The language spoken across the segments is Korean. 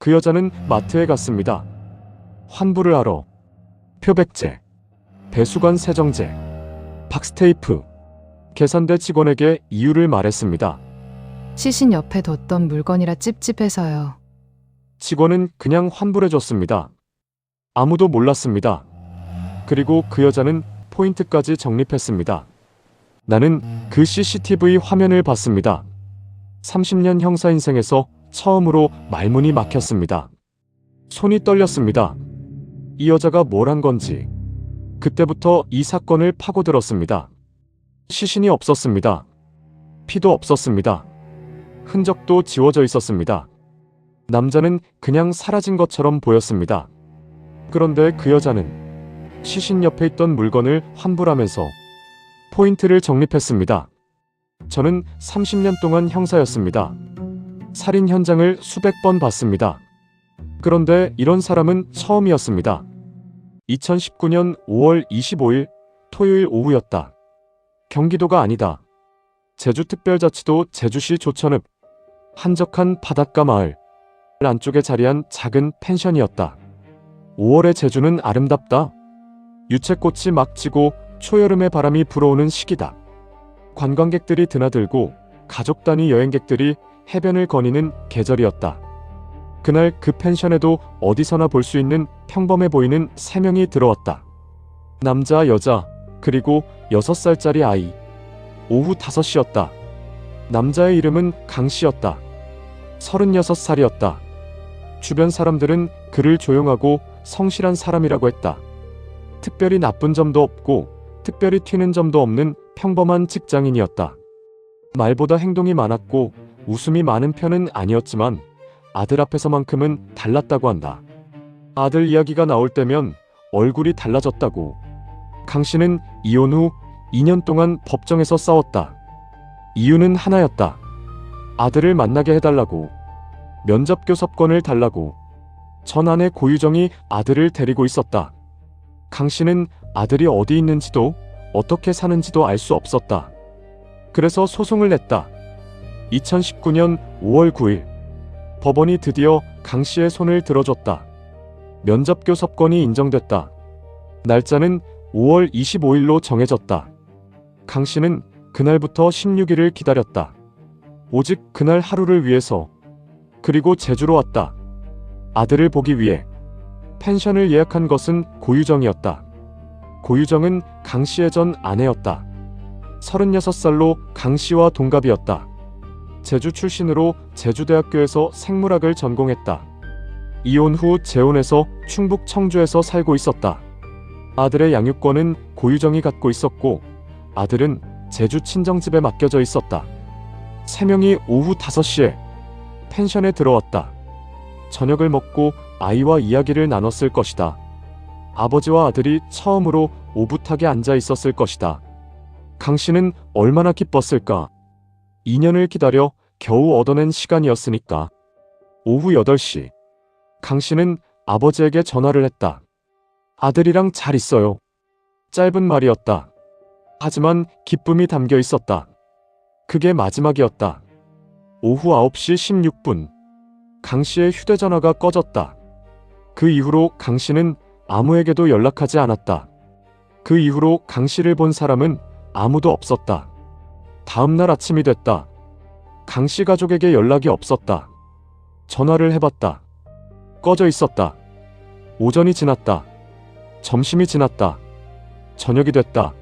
그 여자는 마트에 갔습니다. 환불을 하러 표백제, 배수관 세정제, 박스테이프, 계산대 직원에게 이유를 말했습니다. 시신 옆에 뒀던 물건이라 찝찝해서요. 직원은 그냥 환불해줬습니다. 아무도 몰랐습니다. 그리고 그 여자는 포인트까지 적립했습니다. 나는 그 CCTV 화면을 봤습니다. 30년 형사 인생에서 처음으로 말문이 막혔습니다. 손이 떨렸습니다. 이 여자가 뭘 한 건지. 그때부터 이 사건을 파고들었습니다. 시신이 없었습니다. 피도 없었습니다. 흔적도 지워져 있었습니다. 남자는 그냥 사라진 것처럼 보였습니다. 그런데 그 여자는 시신 옆에 있던 물건을 환불하면서 포인트를 적립했습니다. 저는 30년 동안 형사였습니다. 살인 현장을 수백 번 봤습니다. 그런데 이런 사람은 처음이었습니다. 2019년 5월 25일 토요일 오후였다. 경기도가 아니다. 제주특별자치도 제주시 조천읍 한적한 바닷가 마을 안쪽에 자리한 작은 펜션이었다. 5월의 제주는 아름답다. 유채꽃이 막 지고 초여름의 바람이 불어오는 시기다. 관광객들이 드나들고 가족 단위 여행객들이 해변을 거니는 계절이었다. 그날 그 펜션에도 어디서나 볼 수 있는 평범해 보이는 3명이 들어왔다. 남자, 여자, 그리고 6살짜리 아이. 오후 5시였다. 남자의 이름은 강씨였다. 36살이었다. 주변 사람들은 그를 조용하고 성실한 사람이라고 했다. 특별히 나쁜 점도 없고 특별히 튀는 점도 없는 평범한 직장인이었다. 말보다 행동이 많았고 웃음이 많은 편은 아니었지만 아들 앞에서만큼은 달랐다고 한다. 아들 이야기가 나올 때면 얼굴이 달라졌다고. 강씨는 이혼 후 2년 동안 법정에서 싸웠다. 이유는 하나였다. 아들을 만나게 해달라고. 면접 교섭권을 달라고. 전 아내 고유정이 아들을 데리고 있었다. 강씨는 아들이 어디 있는지도 어떻게 사는지도 알 수 없었다. 그래서 소송을 냈다. 2019년 5월 9일 법원이 드디어 강씨의 손을 들어줬다. 면접 교섭권이 인정됐다. 날짜는 5월 25일로 정해졌다. 강씨는 그날부터 16일을 기다렸다. 오직 그날 하루를 위해서. 그리고 제주로 왔다. 아들을 보기 위해. 펜션을 예약한 것은 고유정이었다. 고유정은 강씨의 전 아내였다. 36살로 강씨와 동갑이었다. 제주 출신으로 제주대학교에서 생물학을 전공했다. 이혼 후 재혼해서 충북 청주에서 살고 있었다. 아들의 양육권은 고유정이 갖고 있었고 아들은 제주 친정집에 맡겨져 있었다. 3명이 오후 5시에 펜션에 들어왔다. 저녁을 먹고 아이와 이야기를 나눴을 것이다. 아버지와 아들이 처음으로 오붓하게 앉아 있었을 것이다. 강씨는 얼마나 기뻤을까. 2년을 기다려 겨우 얻어낸 시간이었으니까. 오후 8시 강씨는 아버지에게 전화를 했다. 아들이랑 잘 있어요. 짧은 말이었다. 하지만 기쁨이 담겨 있었다. 그게 마지막이었다. 오후 9시 16분 강씨의 휴대전화가 꺼졌다. 그 이후로 강씨는 아무에게도 연락하지 않았다. 그 이후로 강씨를 본 사람은 아무도 없었다. 다음날 아침이 됐다. 강씨 가족에게 연락이 없었다. 전화를 해봤다. 꺼져 있었다. 오전이 지났다. 점심이 지났다. 저녁이 됐다.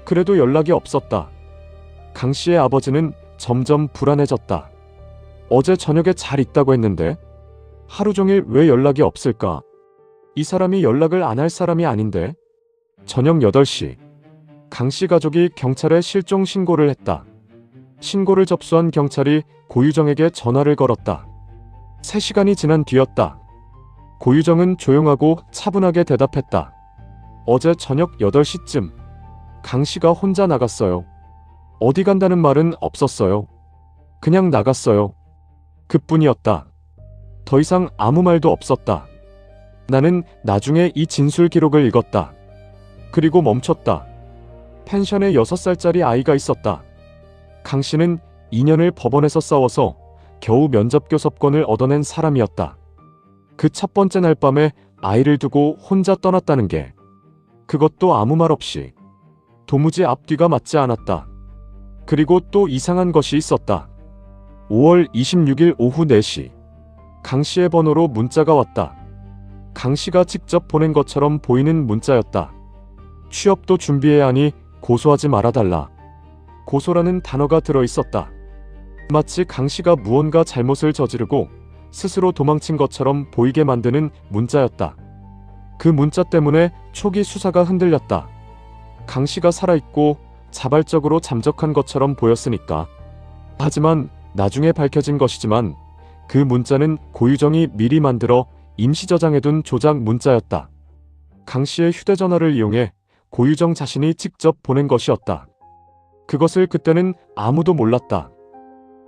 그래도 연락이 없었다. 강씨의 아버지는 점점 불안해졌다. 어제 저녁에 잘 있다고 했는데 하루 종일 왜 연락이 없을까? 이 사람이 연락을 안 할 사람이 아닌데. 저녁 8시 강씨 가족이 경찰에 실종 신고를 했다. 신고를 접수한 경찰이 고유정에게 전화를 걸었다. 3시간이 지난 뒤였다. 고유정은 조용하고 차분하게 대답했다. 어제 저녁 8시쯤 강씨가 혼자 나갔어요. 어디 간다는 말은 없었어요. 그냥 나갔어요. 그뿐이었다. 더 이상 아무 말도 없었다. 나는 나중에 이 진술 기록을 읽었다. 그리고 멈췄다. 펜션에 6살짜리 아이가 있었다. 강씨는 2년을 법원에서 싸워서 겨우 면접 교섭권을 얻어낸 사람이었다. 그 첫 번째 날 밤에 아이를 두고 혼자 떠났다는 게, 그것도 아무 말 없이. 도무지 앞뒤가 맞지 않았다. 그리고 또 이상한 것이 있었다. 5월 26일 오후 4시. 강 씨의 번호로 문자가 왔다. 강 씨가 직접 보낸 것처럼 보이는 문자였다. 취업도 준비해야 하니 고소하지 말아달라. 고소라는 단어가 들어있었다. 마치 강 씨가 무언가 잘못을 저지르고 스스로 도망친 것처럼 보이게 만드는 문자였다. 그 문자 때문에 초기 수사가 흔들렸다. 강 씨가 살아있고 자발적으로 잠적한 것처럼 보였으니까. 하지만 나중에 밝혀진 것이지만 그 문자는 고유정이 미리 만들어 임시 저장해둔 조작 문자였다. 강 씨의 휴대전화를 이용해 고유정 자신이 직접 보낸 것이었다. 그것을 그때는 아무도 몰랐다.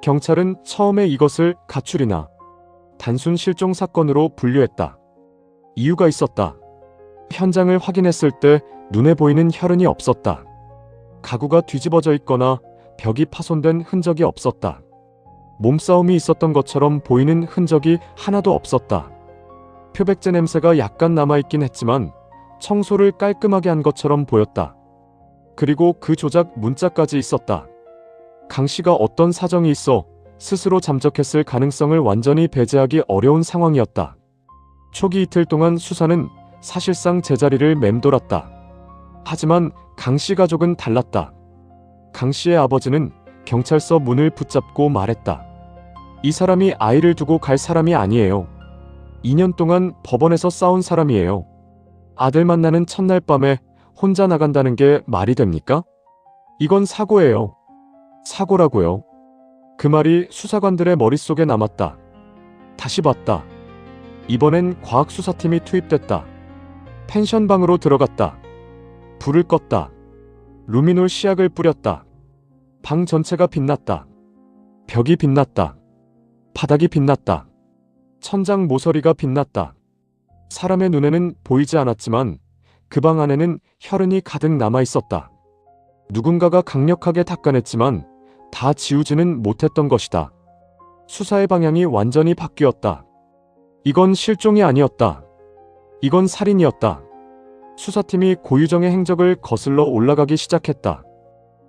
경찰은 처음에 이것을 가출이나 단순 실종 사건으로 분류했다. 이유가 있었다. 현장을 확인했을 때 눈에 보이는 혈흔이 없었다. 가구가 뒤집어져 있거나 벽이 파손된 흔적이 없었다. 몸싸움이 있었던 것처럼 보이는 흔적이 하나도 없었다. 표백제 냄새가 약간 남아있긴 했지만 청소를 깔끔하게 한 것처럼 보였다. 그리고 그 조작 문자까지 있었다. 강 씨가 어떤 사정이 있어 스스로 잠적했을 가능성을 완전히 배제하기 어려운 상황이었다. 초기 이틀 동안 수사는 사실상 제자리를 맴돌았다. 하지만 강 씨 가족은 달랐다. 강 씨의 아버지는 경찰서 문을 붙잡고 말했다. 이 사람이 아이를 두고 갈 사람이 아니에요. 2년 동안 법원에서 싸운 사람이에요. 아들 만나는 첫날 밤에 혼자 나간다는 게 말이 됩니까? 이건 사고예요. 사고라고요. 그 말이 수사관들의 머릿속에 남았다. 다시 봤다. 이번엔 과학수사팀이 투입됐다. 펜션방으로 들어갔다. 불을 껐다. 루미놀 시약을 뿌렸다. 방 전체가 빛났다. 벽이 빛났다. 바닥이 빛났다. 천장 모서리가 빛났다. 사람의 눈에는 보이지 않았지만 그 방 안에는 혈흔이 가득 남아 있었다. 누군가가 강력하게 닦아냈지만 다 지우지는 못했던 것이다. 수사의 방향이 완전히 바뀌었다. 이건 실종이 아니었다. 이건 살인이었다. 수사팀이 고유정의 행적을 거슬러 올라가기 시작했다.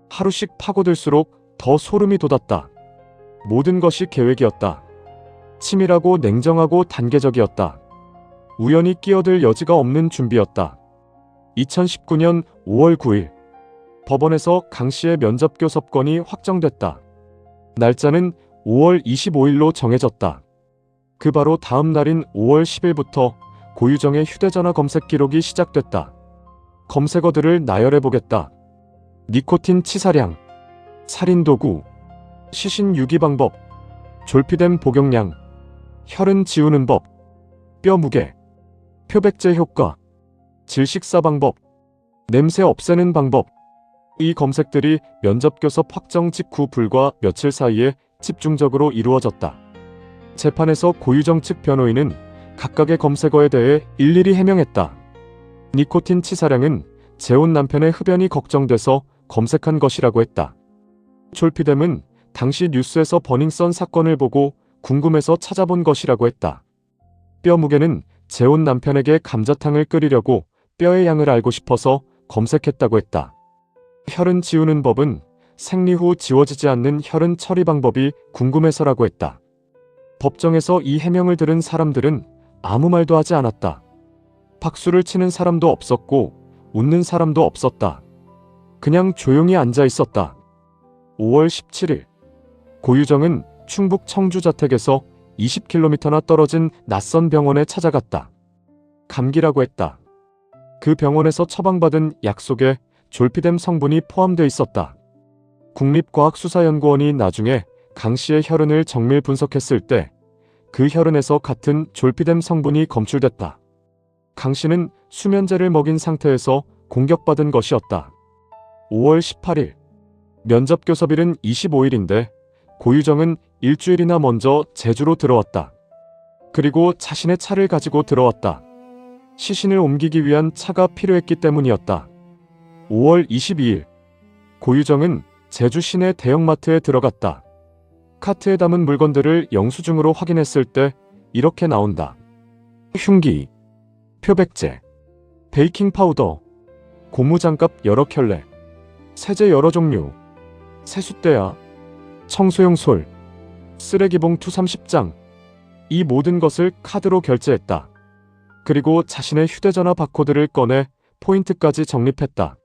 하루씩 파고들수록 더 소름이 돋았다. 모든 것이 계획이었다. 치밀하고 냉정하고 단계적이었다. 우연히 끼어들 여지가 없는 준비였다. 2019년 5월 9일 법원에서 강 씨의 면접 교섭권이 확정됐다. 날짜는 5월 25일로 정해졌다. 그 바로 다음 날인 5월 10일부터 고유정의 휴대전화 검색 기록이 시작됐다. 검색어들을 나열해보겠다. 니코틴 치사량, 살인도구, 시신 유기 방법, 졸피뎀 복용량, 혈흔 지우는 법, 뼈 무게, 표백제 효과, 질식사 방법, 냄새 없애는 방법. 이 검색들이 면접 교섭 확정 직후 불과 며칠 사이에 집중적으로 이루어졌다. 재판에서 고유정 측 변호인은 각각의 검색어에 대해 일일이 해명했다. 니코틴 치사량은 재혼 남편의 흡연이 걱정돼서 검색한 것이라고 했다. 졸피뎀은 당시 뉴스에서 버닝썬 사건을 보고 궁금해서 찾아본 것이라고 했다. 뼈 무게는 재혼 남편에게 감자탕을 끓이려고 뼈의 양을 알고 싶어서 검색했다고 했다. 혈흔 지우는 법은 생리 후 지워지지 않는 혈흔 처리 방법이 궁금해서라고 했다. 법정에서 이 해명을 들은 사람들은 아무 말도 하지 않았다. 박수를 치는 사람도 없었고 웃는 사람도 없었다. 그냥 조용히 앉아 있었다. 5월 17일 고유정은 충북 청주 자택에서 20km나 떨어진 낯선 병원에 찾아갔다. 감기라고 했다. 그 병원에서 처방받은 약 속에 졸피뎀 성분이 포함되어 있었다. 국립과학수사연구원이 나중에 강 씨의 혈흔을 정밀 분석했을 때 그 혈흔에서 같은 졸피뎀 성분이 검출됐다. 강 씨는 수면제를 먹인 상태에서 공격받은 것이었다. 5월 18일 면접 교섭일은 25일인데 고유정은 일주일이나 먼저 제주로 들어왔다. 그리고 자신의 차를 가지고 들어왔다. 시신을 옮기기 위한 차가 필요했기 때문이었다. 5월 22일 고유정은 제주 시내 대형마트에 들어갔다. 카트에 담은 물건들을 영수증으로 확인했을 때 이렇게 나온다. 흉기, 표백제, 베이킹 파우더, 고무장갑 여러 켤레, 세제 여러 종류, 세숫대야, 청소용 솔, 쓰레기 봉투 30장. 이 모든 것을 카드로 결제했다. 그리고 자신의 휴대전화 바코드를 꺼내 포인트까지 적립했다.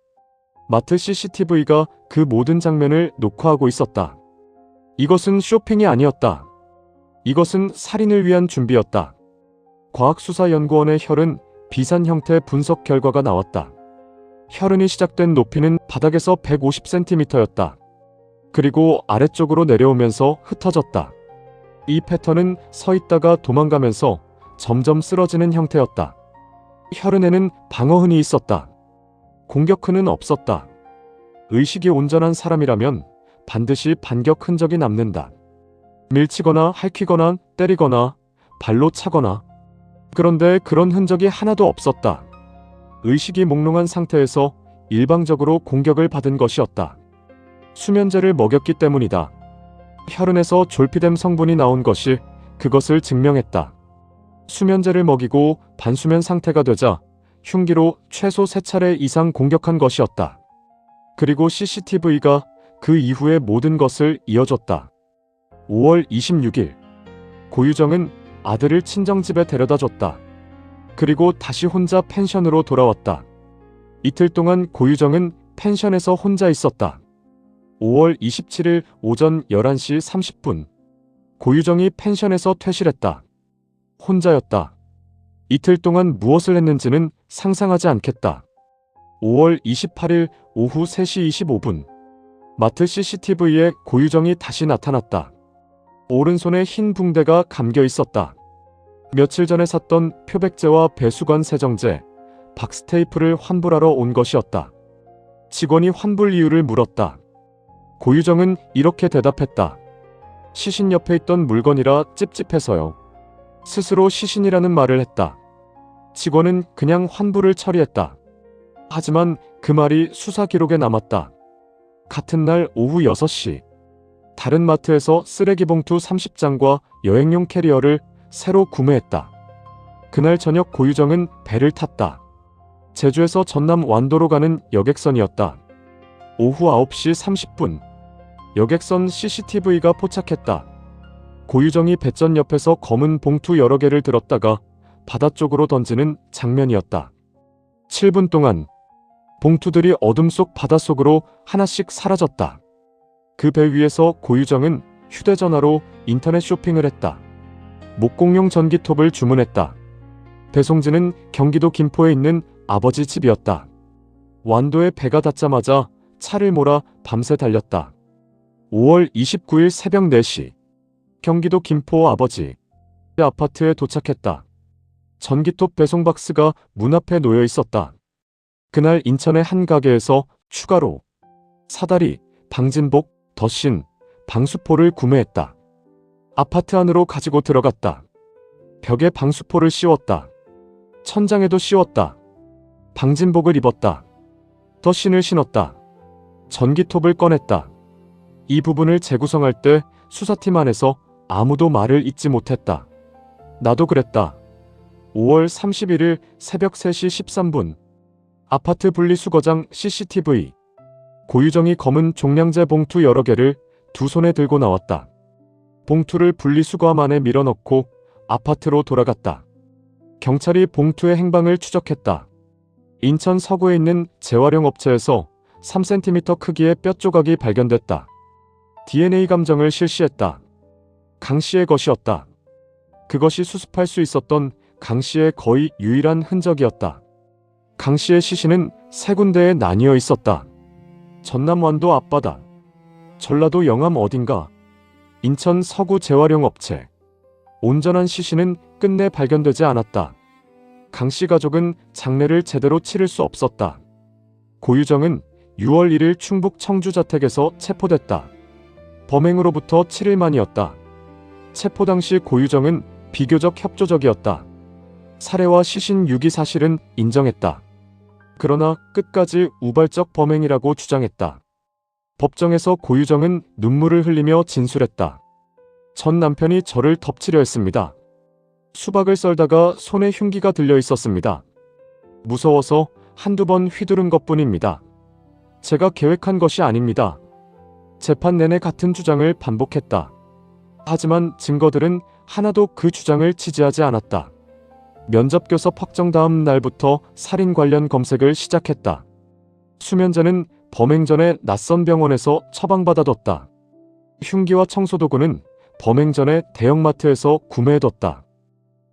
마트 CCTV가 그 모든 장면을 녹화하고 있었다. 이것은 쇼핑이 아니었다. 이것은 살인을 위한 준비였다. 과학수사연구원의 혈흔 비산 형태 분석 결과가 나왔다. 혈흔이 시작된 높이는 바닥에서 150cm였다. 그리고 아래쪽으로 내려오면서 흩어졌다. 이 패턴은 서 있다가 도망가면서 점점 쓰러지는 형태였다. 혈흔에는 방어흔이 있었다. 공격흔은 없었다. 의식이 온전한 사람이라면 반드시 반격 흔적이 남는다. 밀치거나 핥히거나 때리거나 발로 차거나. 그런데 그런 흔적이 하나도 없었다. 의식이 몽롱한 상태에서 일방적으로 공격을 받은 것이었다. 수면제를 먹였기 때문이다. 혈흔에서 졸피뎀 성분이 나온 것이 그것을 증명했다. 수면제를 먹이고 반수면 상태가 되자 흉기로 최소 3차례 이상 공격한 것이었다. 그리고 CCTV가 그 이후의 모든 것을 이어줬다. 5월 26일, 고유정은 아들을 친정집에 데려다 줬다. 그리고 다시 혼자 펜션으로 돌아왔다. 이틀 동안 고유정은 펜션에서 혼자 있었다. 5월 27일 오전 11시 30분, 고유정이 펜션에서 퇴실했다. 혼자였다. 이틀 동안 무엇을 했는지는 상상하지 않겠다. 5월 28일 오후 3시 25분, 마트 CCTV에 고유정이 다시 나타났다. 오른손에 흰 붕대가 감겨 있었다. 며칠 전에 샀던 표백제와 배수관 세정제, 박스테이프를 환불하러 온 것이었다. 직원이 환불 이유를 물었다. 고유정은 이렇게 대답했다. 시신 옆에 있던 물건이라 찝찝해서요. 스스로 시신이라는 말을 했다. 직원은 그냥 환불을 처리했다. 하지만 그 말이 수사 기록에 남았다. 같은 날 오후 6시, 다른 마트에서 쓰레기 봉투 30장과 여행용 캐리어를 새로 구매했다. 그날 저녁 고유정은 배를 탔다. 제주에서 전남 완도로 가는 여객선이었다. 오후 9시 30분, 여객선 CCTV가 포착했다. 고유정이 배전 옆에서 검은 봉투 여러 개를 들었다가 바다 쪽으로 던지는 장면이었다. 7분 동안 봉투들이 어둠 속 바닷속으로 하나씩 사라졌다. 그 배 위에서 고유정은 휴대전화로 인터넷 쇼핑을 했다. 목공용 전기톱을 주문했다. 배송지는 경기도 김포에 있는 아버지 집이었다. 완도에 배가 닿자마자 차를 몰아 밤새 달렸다. 5월 29일 새벽 4시, 경기도 김포 아버지 아파트에 도착했다. 전기톱 배송 박스가 문 앞에 놓여 있었다. 그날 인천의 한 가게에서 추가로 사다리, 방진복, 덧신, 방수포를 구매했다. 아파트 안으로 가지고 들어갔다. 벽에 방수포를 씌웠다. 천장에도 씌웠다. 방진복을 입었다. 덧신을 신었다. 전기톱을 꺼냈다. 이 부분을 재구성할 때 수사팀 안에서 아무도 말을 잇지 못했다. 나도 그랬다. 5월 31일 새벽 3시 13분, 아파트 분리수거장 CCTV. 고유정이 검은 종량제 봉투 여러 개를 두 손에 들고 나왔다. 봉투를 분리수거함 안에 밀어넣고 아파트로 돌아갔다. 경찰이 봉투의 행방을 추적했다. 인천 서구에 있는 재활용 업체에서 3cm 크기의 뼈 조각이 발견됐다. DNA 감정을 실시했다. 강 씨의 것이었다. 그것이 수습할 수 있었던 강 씨의 거의 유일한 흔적이었다. 강 씨의 시신은 세 군데에 나뉘어 있었다. 전남 완도 앞바다, 전라도 영암 어딘가, 인천 서구 재활용 업체. 온전한 시신은 끝내 발견되지 않았다. 강 씨 가족은 장례를 제대로 치를 수 없었다. 고유정은 6월 1일 충북 청주 자택에서 체포됐다. 범행으로부터 7일 만이었다. 체포 당시 고유정은 비교적 협조적이었다. 살해와 시신 유기 사실은 인정했다. 그러나 끝까지 우발적 범행이라고 주장했다. 법정에서 고유정은 눈물을 흘리며 진술했다. 전 남편이 저를 덮치려 했습니다. 수박을 썰다가 손에 흉기가 들려 있었습니다. 무서워서 한두 번 휘두른 것뿐입니다. 제가 계획한 것이 아닙니다. 재판 내내 같은 주장을 반복했다. 하지만 증거들은 하나도 그 주장을 지지하지 않았다. 면접 교섭 확정 다음 날부터 살인 관련 검색을 시작했다. 수면제는 범행 전에 낯선 병원에서 처방받아뒀다. 흉기와 청소도구는 범행 전에 대형마트에서 구매해뒀다.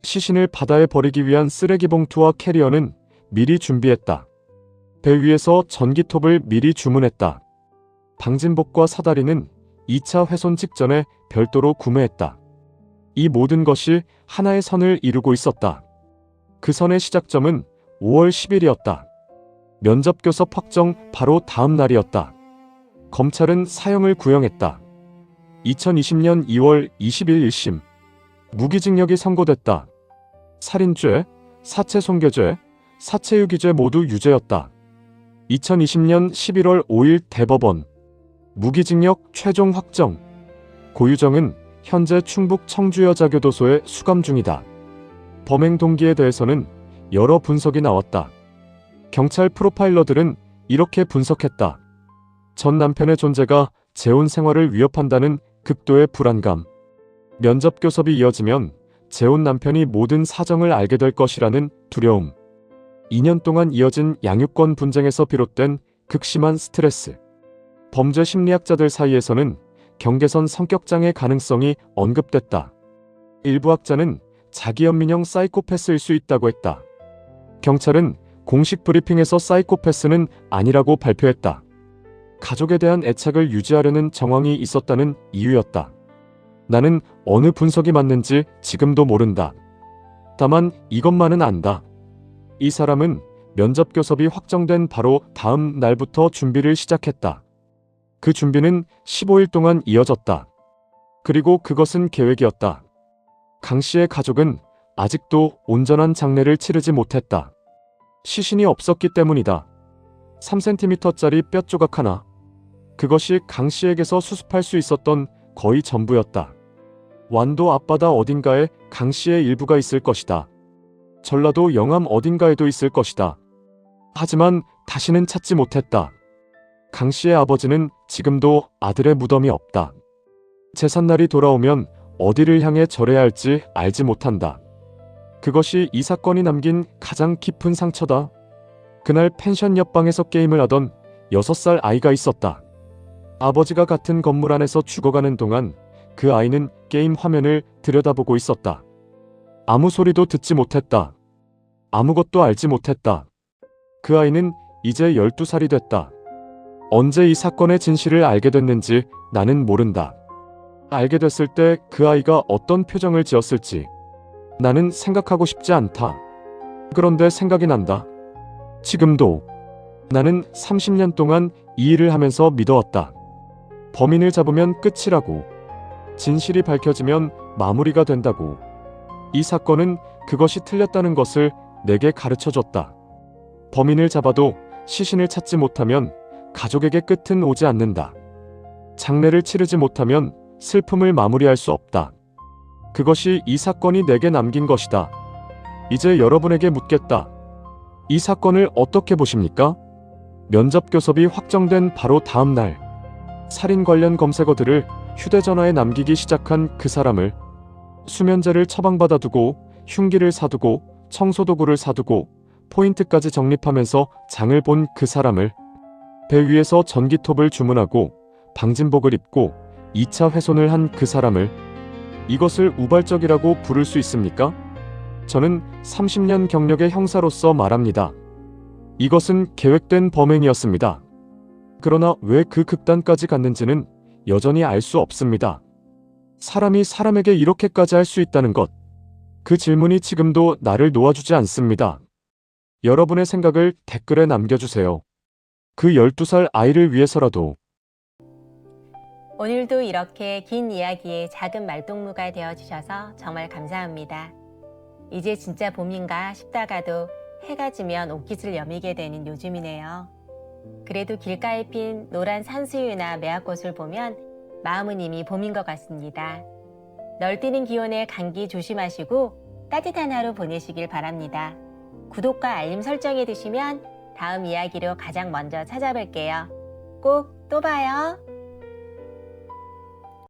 시신을 바다에 버리기 위한 쓰레기 봉투와 캐리어는 미리 준비했다. 배 위에서 전기톱을 미리 주문했다. 방진복과 사다리는 2차 훼손 직전에 별도로 구매했다. 이 모든 것이 하나의 선을 이루고 있었다. 그 선의 시작점은 5월 10일이었다. 면접 교섭 확정 바로 다음 날이었다. 검찰은 사형을 구형했다. 2020년 2월 20일 1심. 무기징역이 선고됐다. 살인죄, 사체 손괴죄, 사체 유기죄 모두 유죄였다. 2020년 11월 5일 대법원. 무기징역 최종 확정. 고유정은 현재 충북 청주여자교도소에 수감 중이다. 범행 동기에 대해서는 여러 분석이 나왔다. 경찰 프로파일러들은 이렇게 분석했다. 전 남편의 존재가 재혼 생활을 위협한다는 극도의 불안감. 면접 교섭이 이어지면 재혼 남편이 모든 사정을 알게 될 것이라는 두려움. 2년 동안 이어진 양육권 분쟁에서 비롯된 극심한 스트레스. 범죄 심리학자들 사이에서는 경계선 성격장애 가능성이 언급됐다. 일부 학자는 자기연민형 사이코패스일 수 있다고 했다. 경찰은 공식 브리핑에서 사이코패스는 아니라고 발표했다. 가족에 대한 애착을 유지하려는 정황이 있었다는 이유였다. 나는 어느 분석이 맞는지 지금도 모른다. 다만 이것만은 안다. 이 사람은 면접 교섭이 확정된 바로 다음 날부터 준비를 시작했다. 그 준비는 15일 동안 이어졌다. 그리고 그것은 계획이었다. 강 씨의 가족은 아직도 온전한 장례를 치르지 못했다. 시신이 없었기 때문이다. 3cm짜리 뼈 조각 하나. 그것이 강 씨에게서 수습할 수 있었던 거의 전부였다. 완도 앞바다 어딘가에 강 씨의 일부가 있을 것이다. 전라도 영암 어딘가에도 있을 것이다. 하지만 다시는 찾지 못했다. 강 씨의 아버지는 지금도 아들의 무덤이 없다. 제삿날이 돌아오면 어디를 향해 절해야 할지 알지 못한다. 그것이 이 사건이 남긴 가장 깊은 상처다. 그날 펜션 옆방에서 게임을 하던 6살 아이가 있었다. 아버지가 같은 건물 안에서 죽어가는 동안 그 아이는 게임 화면을 들여다보고 있었다. 아무 소리도 듣지 못했다. 아무것도 알지 못했다. 그 아이는 이제 12살이 됐다. 언제 이 사건의 진실을 알게 됐는지 나는 모른다. 알게 됐을 때 그 아이가 어떤 표정을 지었을지 나는 생각하고 싶지 않다. 그런데 생각이 난다. 지금도 나는 30년 동안 이 일을 하면서 믿어왔다. 범인을 잡으면 끝이라고. 진실이 밝혀지면 마무리가 된다고. 이 사건은 그것이 틀렸다는 것을 내게 가르쳐줬다. 범인을 잡아도 시신을 찾지 못하면 가족에게 끝은 오지 않는다. 장례를 치르지 못하면 슬픔을 마무리할 수 없다. 그것이 이 사건이 내게 남긴 것이다. 이제 여러분에게 묻겠다. 이 사건을 어떻게 보십니까? 면접 교섭이 확정된 바로 다음 날, 살인 관련 검색어들을 휴대전화에 남기기 시작한 그 사람을, 수면제를 처방받아 두고 흉기를 사두고 청소도구를 사두고 포인트까지 적립하면서 장을 본 그 사람을, 배 위에서 전기톱을 주문하고 방진복을 입고 2차 훼손을 한 그 사람을, 이것을 우발적이라고 부를 수 있습니까? 저는 30년 경력의 형사로서 말합니다. 이것은 계획된 범행이었습니다. 그러나 왜 그 극단까지 갔는지는 여전히 알 수 없습니다. 사람이 사람에게 이렇게까지 할 수 있다는 것, 그 질문이 지금도 나를 놓아주지 않습니다. 여러분의 생각을 댓글에 남겨주세요. 그 12살 아이를 위해서라도. 오늘도 이렇게 긴 이야기의 작은 말동무가 되어주셔서 정말 감사합니다. 이제 진짜 봄인가 싶다가도 해가 지면 옷깃을 여미게 되는 요즘이네요. 그래도 길가에 핀 노란 산수유나 매화꽃을 보면 마음은 이미 봄인 것 같습니다. 널뛰는 기온에 감기 조심하시고 따뜻한 하루 보내시길 바랍니다. 구독과 알림 설정해 두시면 다음 이야기로 가장 먼저 찾아뵐게요. 꼭 또 봐요.